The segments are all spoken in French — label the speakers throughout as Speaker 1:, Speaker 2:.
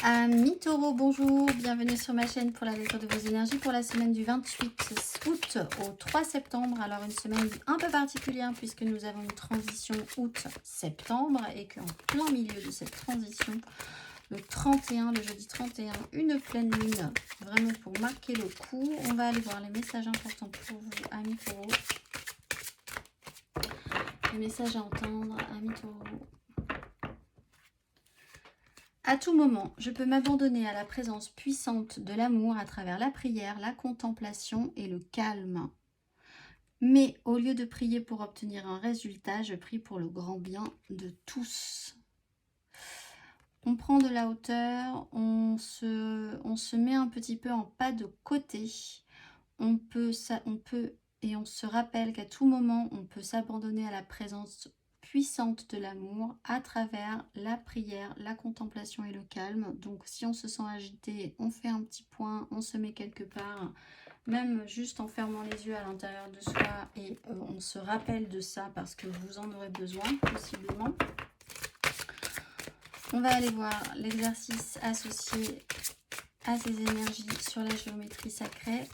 Speaker 1: Amis Taureau, bonjour, bienvenue sur ma chaîne pour la lecture de vos énergies pour la semaine du 28 août au 3 septembre. Alors une semaine un peu particulière puisque nous avons une transition août-septembre et qu'en plein milieu de cette transition, le 31, le jeudi 31, une pleine lune, vraiment pour marquer le coup. On va aller voir les messages importants pour vous, amis Taureau. Les messages à entendre, amis Taureau. À tout moment, je peux m'abandonner à la présence puissante de l'amour à travers la prière, la contemplation et le calme. Mais au lieu de prier pour obtenir un résultat, je prie pour le grand bien de tous. On prend de la hauteur, on se met un petit peu en pas de côté. On se rappelle qu'à tout moment, on peut s'abandonner à la présence puissante de l'amour à travers la prière, la contemplation et le calme. Donc si on se sent agité, on fait un petit point, on se met quelque part, même juste en fermant les yeux à l'intérieur de soi et on se rappelle de ça parce que vous en aurez besoin possiblement. On va aller voir l'exercice associé à ces énergies sur la géométrie sacrée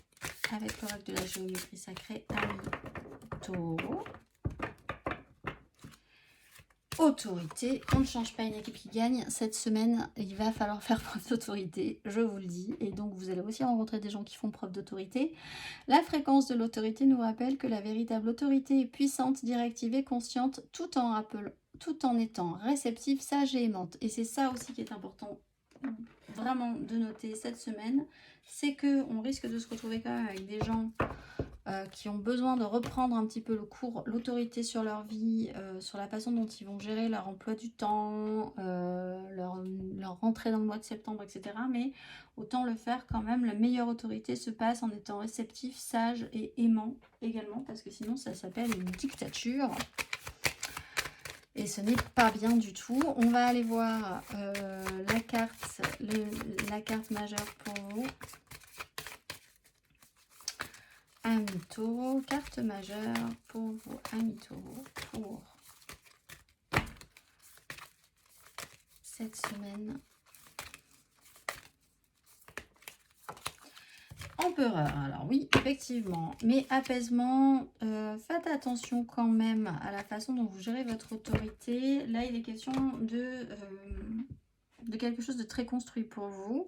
Speaker 1: avec l'oracle de la géométrie sacrée, amis Taureau. Autorité, on ne change pas une équipe qui gagne. Cette semaine, il va falloir faire preuve d'autorité, je vous le dis. Et donc, vous allez aussi rencontrer des gens qui font preuve d'autorité. La fréquence de l'autorité nous rappelle que la véritable autorité est puissante, directive et consciente, tout en étant réceptive, sage et aimante. Et c'est ça aussi qui est important vraiment de noter cette semaine, c'est qu'on risque de se retrouver quand même avec des gens qui ont besoin de reprendre un petit peu le cours, l'autorité sur leur vie, sur la façon dont ils vont gérer leur emploi du temps, leur rentrée dans le mois de septembre, etc. Mais autant le faire quand même, la meilleure autorité se passe en étant réceptif, sage et aimant également, parce que sinon ça s'appelle une dictature. Et ce n'est pas bien du tout. On va aller voir la carte majeure pour vous. Amis Taureau, carte majeure pour vous, amis Taureau, pour cette semaine. Empereur, alors oui, effectivement, mais apaisement, faites attention quand même à la façon dont vous gérez votre autorité. Là, il est question de quelque chose de très construit pour vous.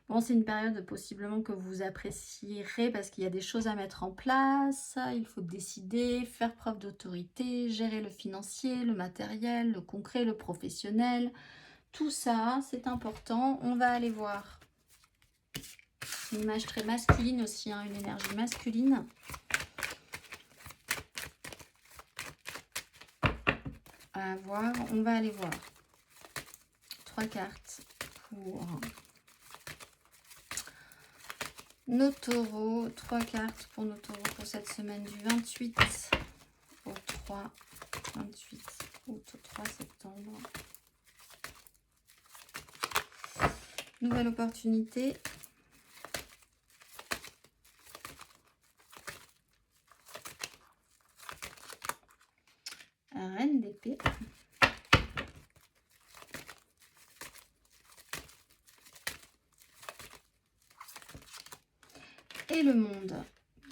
Speaker 1: Bon, c'est une période possiblement que vous apprécierez parce qu'il y a des choses à mettre en place, il faut décider, faire preuve d'autorité, gérer le financier, le matériel, le concret, le professionnel. Tout ça, c'est important. On va aller voir une image très masculine aussi, hein, une énergie masculine. À voir, on va aller voir 3 cartes pour nos taureaux, 3 cartes pour nos taureaux pour cette semaine du 28 au 3 août au 3 septembre. Nouvelle opportunité. Reine d'épée. Et le monde.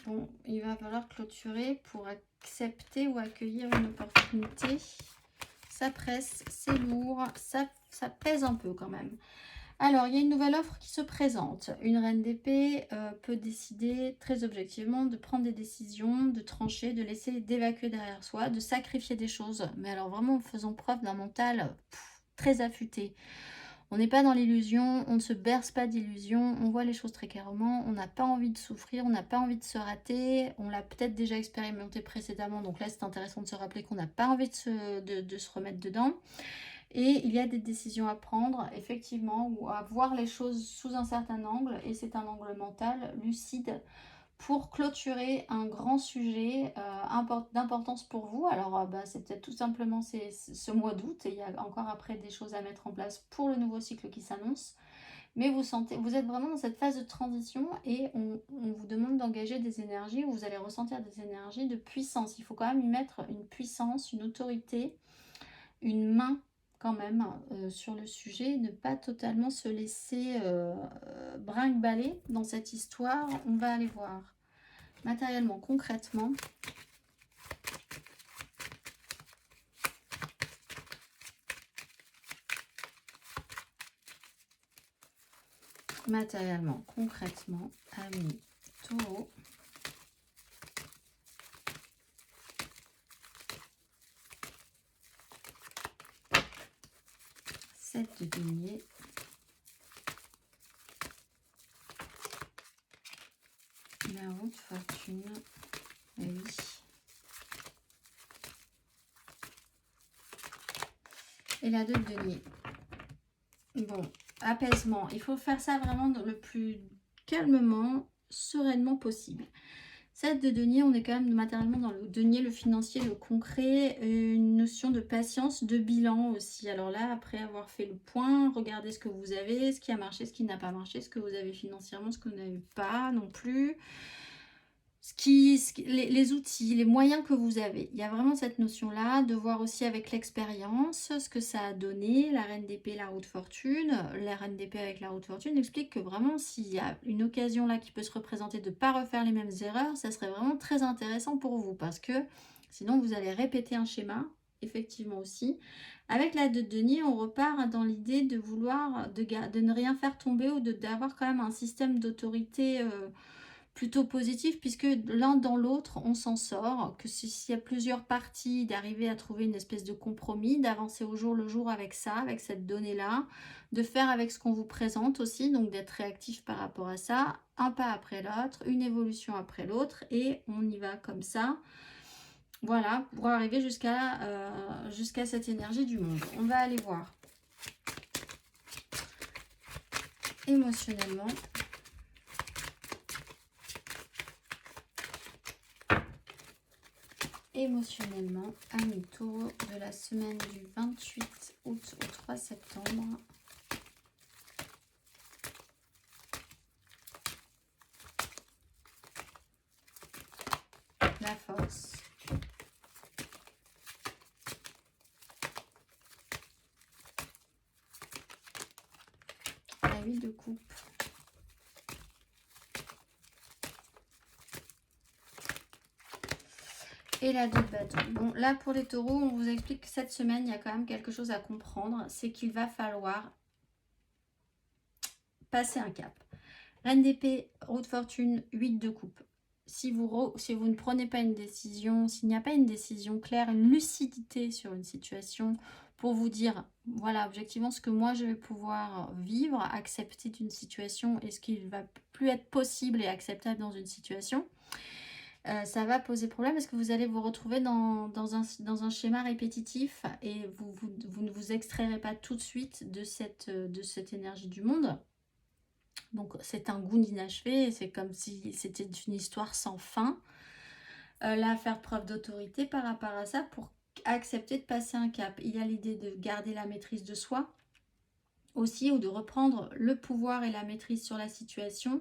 Speaker 1: Bon, il va falloir clôturer pour accepter ou accueillir une opportunité. Ça presse, c'est lourd, ça pèse un peu quand même. Alors, il y a une nouvelle offre qui se présente. Une reine d'épée peut décider très objectivement de prendre des décisions, de trancher, de laisser, d'évacuer derrière soi, de sacrifier des choses. Mais alors vraiment en faisant preuve d'un mental très affûté. On n'est pas dans l'illusion, on ne se berce pas d'illusions, on voit les choses très clairement, on n'a pas envie de souffrir, on n'a pas envie de se rater, on l'a peut-être déjà expérimenté précédemment, donc là c'est intéressant de se rappeler qu'on n'a pas envie de se remettre dedans. Et il y a des décisions à prendre, effectivement, ou à voir les choses sous un certain angle, et c'est un angle mental, lucide, pour clôturer un grand sujet d'importance pour vous. Alors, c'est peut-être tout simplement ce mois d'août, et il y a encore après des choses à mettre en place pour le nouveau cycle qui s'annonce. Mais vous êtes vraiment dans cette phase de transition, et on vous demande d'engager des énergies, où vous allez ressentir des énergies de puissance. Il faut quand même y mettre une puissance, une autorité, une main quand même sur le sujet, ne pas totalement se laisser brinque-baller dans cette histoire. On va aller voir matériellement, concrètement. Matériellement, concrètement, amis taureau. De denier, la roue de fortune, et oui. Et la 2 de denier. Bon, apaisement. Il faut faire ça vraiment le plus calmement, sereinement possible. 7 de denier, on est quand même matériellement dans le denier, le financier, le concret, une notion de patience, de bilan aussi. Alors là, après avoir fait le point, regardez ce que vous avez, ce qui a marché, ce qui n'a pas marché, ce que vous avez financièrement, ce que vous n'avez pas non plus. Les outils, les moyens que vous avez. Il y a vraiment cette notion-là, de voir aussi avec l'expérience ce que ça a donné. La reine d'épée, la roue de fortune. La reine d'épée avec la roue de fortune explique que vraiment, s'il y a une occasion là qui peut se représenter de ne pas refaire les mêmes erreurs, ça serait vraiment très intéressant pour vous. Parce que sinon, vous allez répéter un schéma, effectivement aussi. Avec la 2 de denier, on repart dans l'idée de vouloir, de ne rien faire tomber ou d'avoir quand même un système d'autorité plutôt positif, puisque l'un dans l'autre on s'en sort, que s'il y a plusieurs parties, d'arriver à trouver une espèce de compromis, d'avancer au jour le jour avec ça, avec cette donnée là, de faire avec ce qu'on vous présente aussi, donc d'être réactif par rapport à ça, un pas après l'autre, une évolution après l'autre, et on y va comme ça, voilà, pour arriver jusqu'à cette énergie du monde. On va aller voir émotionnellement. Émotionnellement, amis taureau, de la semaine du 28 août au 3 septembre. La force. La 8 de coupe. Et la 2 de bâton. Bon, là pour les taureaux, on vous explique que cette semaine, il y a quand même quelque chose à comprendre. C'est qu'il va falloir passer un cap. Reine d'épée, roue de fortune, 8 de coupe. Si vous ne prenez pas une décision, s'il n'y a pas une décision claire, une lucidité sur une situation pour vous dire, voilà, objectivement, ce que moi je vais pouvoir vivre, accepter d'une situation et ce qui ne va plus être possible et acceptable dans une situation, ça va poser problème parce que vous allez vous retrouver dans un schéma répétitif et vous ne vous extrairez pas tout de suite de cette énergie du monde. Donc c'est un goût d'inachevé, c'est comme si c'était une histoire sans fin. Là, faire preuve d'autorité par rapport à ça pour accepter de passer un cap. Il y a l'idée de garder la maîtrise de soi aussi, ou de reprendre le pouvoir et la maîtrise sur la situation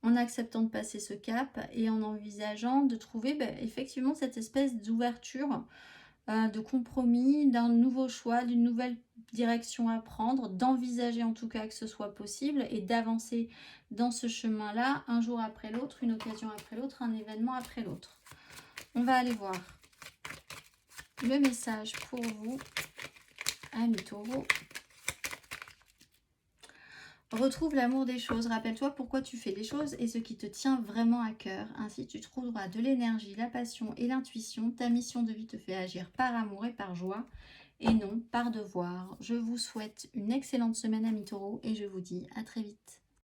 Speaker 1: en acceptant de passer ce cap et en envisageant de trouver effectivement cette espèce d'ouverture, de compromis, d'un nouveau choix, d'une nouvelle direction à prendre, d'envisager en tout cas que ce soit possible et d'avancer dans ce chemin-là, un jour après l'autre, une occasion après l'autre, un événement après l'autre. On va aller voir le message pour vous, amis taureaux. Retrouve l'amour des choses. Rappelle-toi pourquoi tu fais les choses et ce qui te tient vraiment à cœur. Ainsi, tu trouveras de l'énergie, la passion et l'intuition. Ta mission de vie te fait agir par amour et par joie et non par devoir. Je vous souhaite une excellente semaine, amis taureaux, et je vous dis à très vite.